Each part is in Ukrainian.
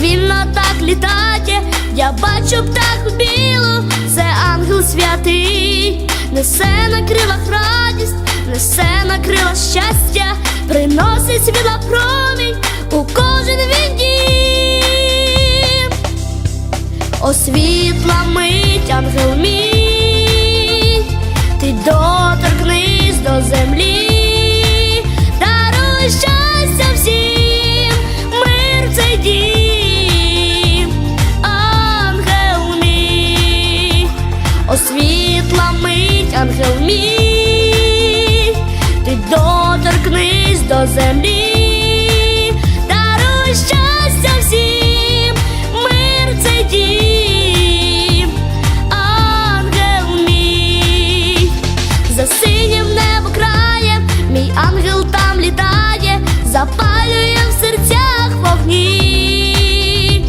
вільно так літає, я бачу птаху білу, це ангел святий, несе на крилах радість, несе на крилах щастя, приносить світла промінь у кожен він дім. О, світла мить, ангел мій, ти доторкнись до землі, даруй щастя всім, мир в цей дім, ангел мій. О, світла мить, ангел мій, ти доторкнись до землі, даруй щастя всім, мир в цей дім, ангел мій. За синім небо краєм мій ангел там літає, запалює в серцях вогні,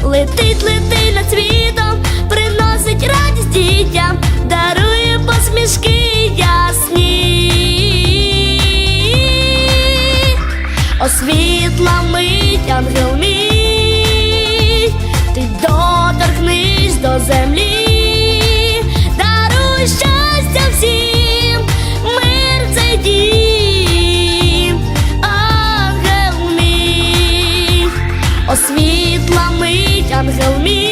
летить, летить над світом, приносить радість дітям, дарує посмішки ясні. О, світла мить, ангел мій, ти доторкнись до землі, даруй щастя всім, мир в цей дім, ангел мій. О, світла мить, ангел мій,